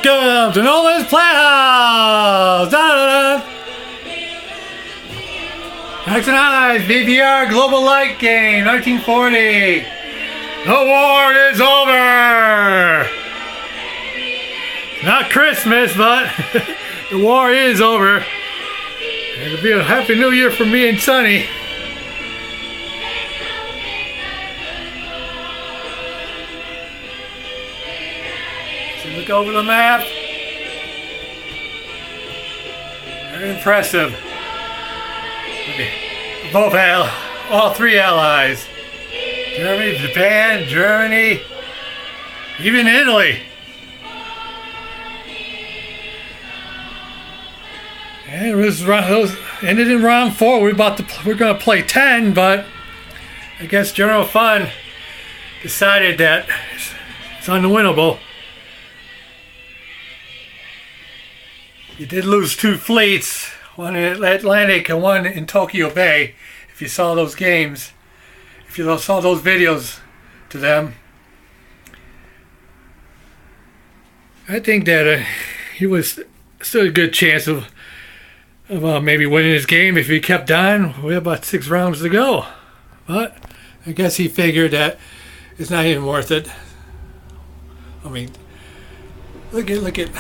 Welcome to Nolan's Playhouse! Da-da-da. Next and eyes, BBR GLOBAL40 game, 1940. The war is over! Not Christmas, but the war is over. It'll be a happy new year for me and Sonny. So look over the map. Very impressive. All three allies. Germany, Japan, Germany, even Italy. And it was ended in round 4. We're going to play 10, but I guess Generalfund decided that it's unwinnable. You did lose 2 fleets, one in Atlantic and one in Tokyo Bay. If you saw those games, if you saw those videos to them, I think that he was still a good chance of maybe winning this game if he kept on. We have about 6 rounds to go, but I guess he figured that it's not even worth it. I mean, look at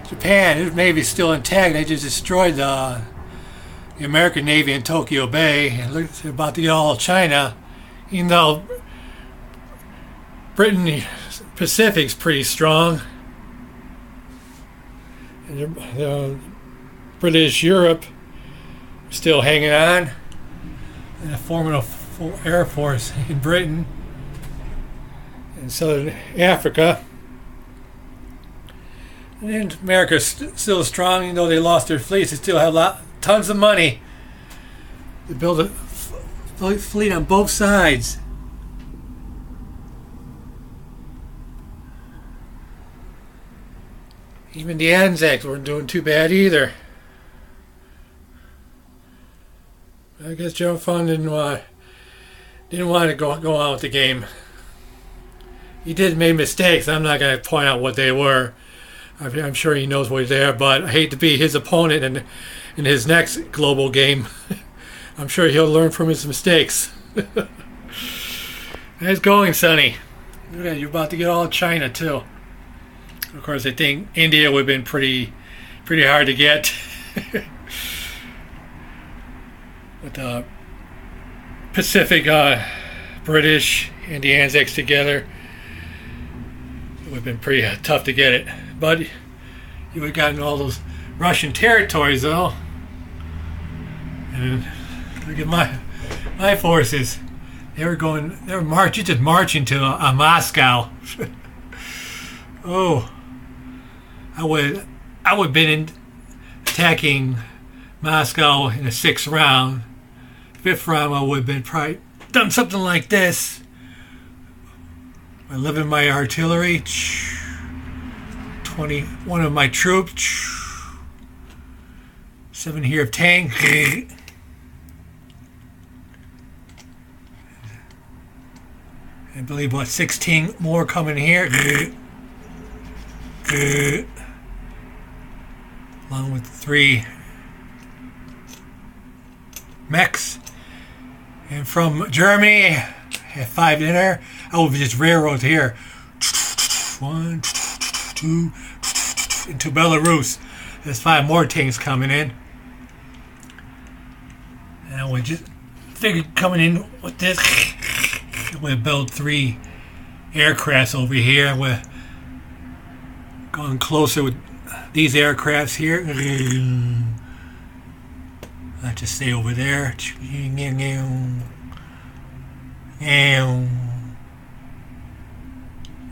Japan. His Navy's still intact. They just destroyed the American Navy in Tokyo Bay, and look about to get all of China. Even though Britain Pacific's pretty strong, and the British Europe still hanging on, and forming a full air force in Britain and Southern Africa. And America's still strong, even though they lost their fleets. They still have tons of money to build a fleet on both sides. Even the Anzacs weren't doing too bad either. I guess Generalfund didn't want to go on with the game. He did make mistakes. I'm not going to point out what they were. I'm sure he knows what they are, but I hate to be his opponent in his next global game. I'm sure he'll learn from his mistakes. Nice going, Sonny. You're about to get all of China too. Of course, I think India would have been pretty hard to get. With the Pacific, British, and the Anzacs together, it would have been pretty tough to get it. But you would have gotten all those Russian territories, though. And look at my forces. They were just marching to Moscow. Oh, I would have been attacking Moscow in the 6th round. 5th round, I would have been probably done something like this. I live in my artillery. 21 of my troops. 7 here of tank. I believe 16 more coming here. Along with 3 mechs. And from Germany, I have 5 in there. I will just railroad here. 1, 2, into Belarus. There's 5 more tanks coming in. And I would just figure coming in with this, we'll build 3 aircrafts over here. We're going closer with these aircrafts here. Let's just stay over there.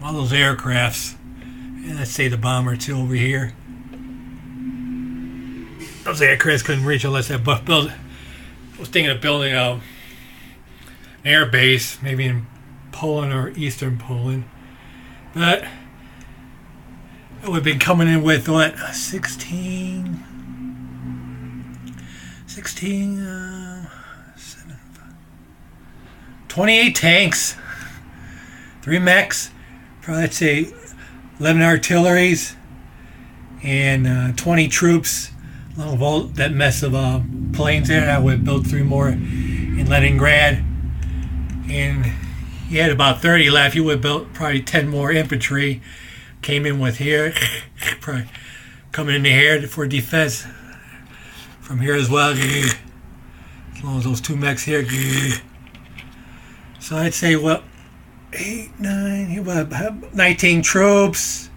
All those aircrafts. And let's say the bomber too over here. Those aircrafts couldn't reach unless I built. I was thinking of building an air base, maybe in Poland or Eastern Poland. But I would have been coming in with what? 16, 28 tanks, 3 mechs, probably let's say 11 artilleries, and 20 troops. Along with all that mess of planes there, I would have built 3 more in Leningrad. And he had about 30 left. He would have built probably 10 more infantry. Came in with here, probably coming into here for defense. From here as well, as long as those 2 mechs here. So I'd say, well, 8, 9, he would have 19 troops.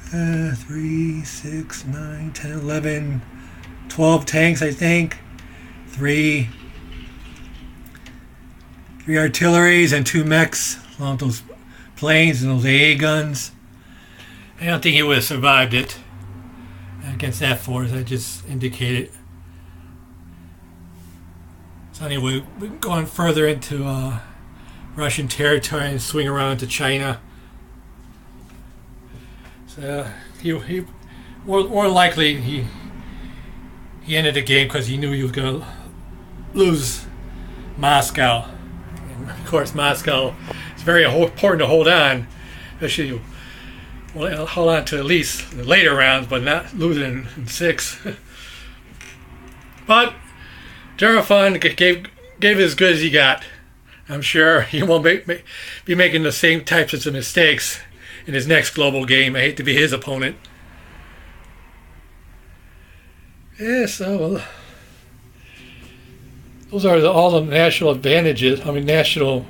3, 6, 9, 10, 11, 12 tanks, I think. 3 artilleries and 2 mechs, along with those planes and those AA guns. I don't think he would have survived it against that force I just indicated. So anyway, we're going further into Russian territory and swing around to China. So he more likely he ended the game because he knew he was going to lose Moscow. And of course, Moscow is very important to hold on, especially hold on to at least the later rounds, but not losing in 6. But Generalfund gave as good as he got. I'm sure he won't be making the same types of mistakes in his next global game. I hate to be his opponent. Yeah, so those are all the national advantages. I mean, national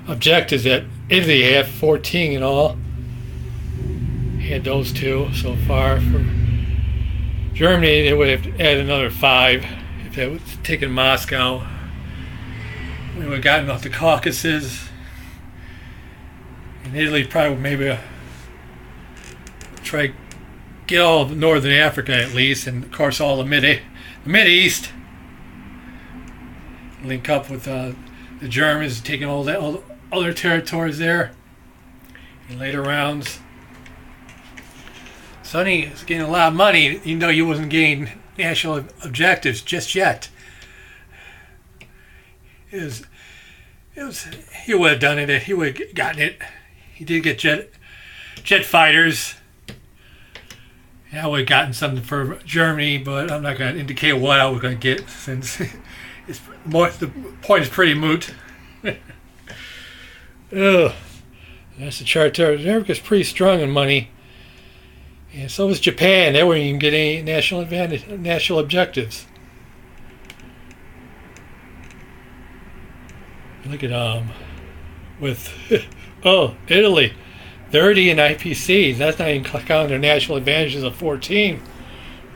objectives that Italy had, 14 in all. He had those 2 so far. For Germany, they would have added another 5 if they would have taken Moscow. We would have gotten off the Caucasus. And Italy probably maybe try get all of northern Africa at least, and of course all the Mid-East. Link up with the Germans, taking all the other territories there in later rounds. Sonny is getting a lot of money, even though he wasn't getting national objectives just yet. He would have done it. He would have gotten it. He did get jet fighters. Yeah, I would have gotten something for Germany, but I'm not going to indicate what I was going to get since the point is pretty moot. Ugh. That's the chart there. America's pretty strong in money. And so was Japan. They wouldn't even get any national objectives. Look at with Italy, 30 in IPCs. That's not even counting their national advantages of 14.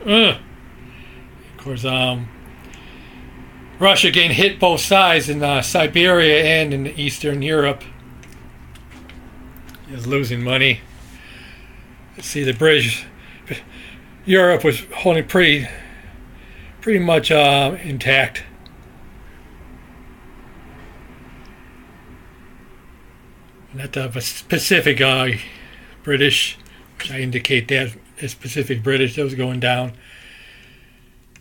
Of course, Russia getting hit both sides in Siberia and in Eastern Europe. Is losing money. Let's see, the British, Europe was holding pretty much intact. Not the Pacific British, which I indicate that as Pacific British, that was going down.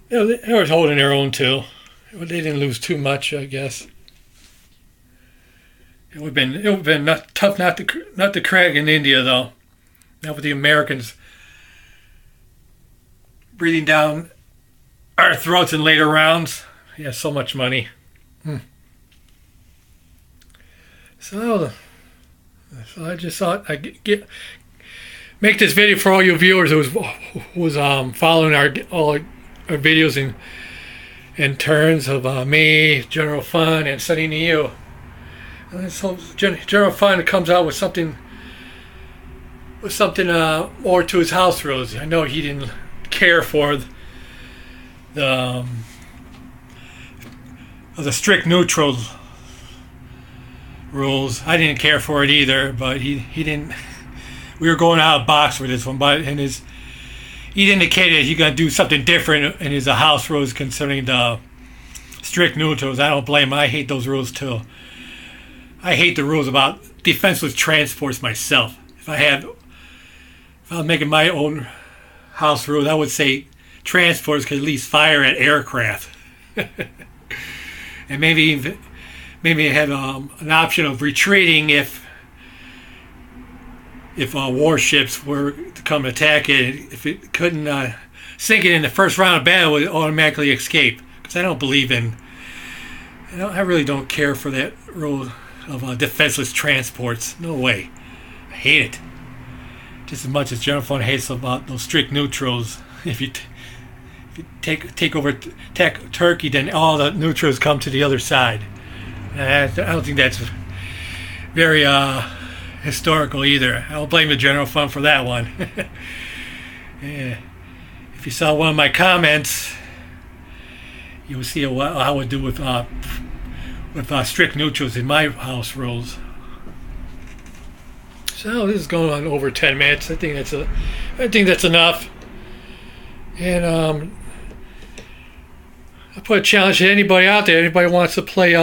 They were holding their own too. They didn't lose too much, I guess. It would have been tough not to crack in India though. Not with the Americans breathing down our throats in later rounds. He has so much money. So I just thought I'd make this video for all you viewers who was following all our videos in turns of me, Generalfund, and Sunny Niu. So Generalfund comes out with something more to his house rules. I know he didn't care for the strict neutral rules. I didn't care for it either, but he didn't. We were going out of box for this one, but he indicated he's going to do something different in his house rules concerning the strict neutrals. I don't blame him. I hate those rules too. I hate the rules about defenseless transports myself. If I was making my own house rules, I would say transports could at least fire at aircraft, and maybe have an option of retreating if if warships were to come attack it, if it couldn't sink it in the first round of battle, it would automatically escape. Because I don't believe in, I really don't care for that rule of defenseless transports. No way. I hate it. Just as much as General Fund hates about those strict neutrals. If you take over Turkey, then all the neutrals come to the other side. And I don't think that's very historical either. I don't blame the General Fund for that one. Yeah. If you saw one of my comments, you will see what I would do with strict neutrals in my house rules. So this is going on over 10 minutes. I think that's enough. And I put a challenge to anybody out there. Anybody wants to play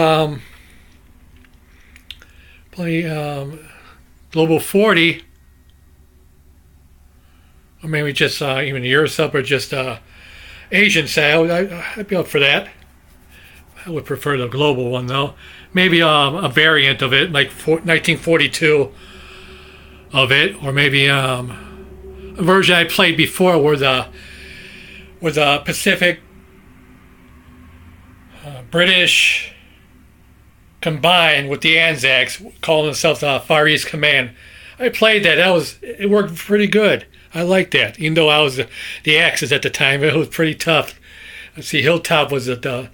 Global 40, or maybe just even Europe or just Asian side, I'd be up for that. I would prefer the global one though. Maybe a variant of it, like 1942 of it, or maybe a version I played before where the Pacific, British combined with the Anzacs, calling themselves the Far East Command. I played that. It worked pretty good. I liked that, even though I was the Axis at the time. It was pretty tough. Let's see, Hilltop was the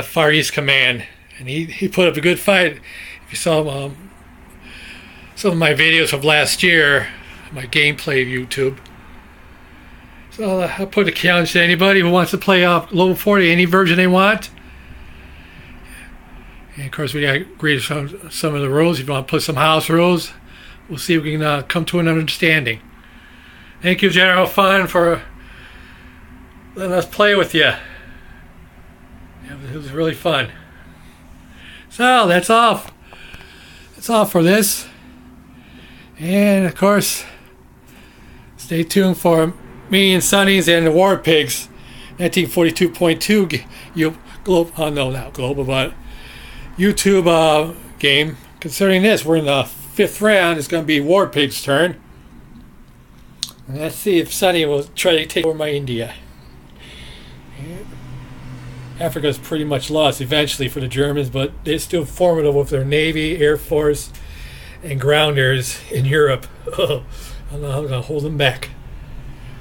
Far East Command, and he put up a good fight. If you saw some of my videos from last year, my gameplay YouTube. So I'll put a challenge to anybody who wants to play Global 40, any version they want. And of course, we got to agree to some of the rules. If you want to put some house rules, we'll see if we can come to an understanding. Thank you, General Fund, for letting us play with you. It was really fun. So that's all. That's all for this. And of course, stay tuned for me and Sonny's and the War Pigs 1942.2 not global, but YouTube game. Concerning this, we're in the 5th round. It's going to be War Pig's turn. And let's see if Sonny will try to take over my India. Africa's pretty much lost eventually for the Germans, but they're still formidable with their Navy, Air Force, and grounders in Europe. I don't know how I'm going to hold them back.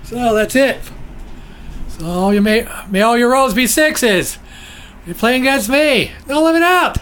So that's it. So may all your rolls be 6s. You're playing against me. Don't live it out.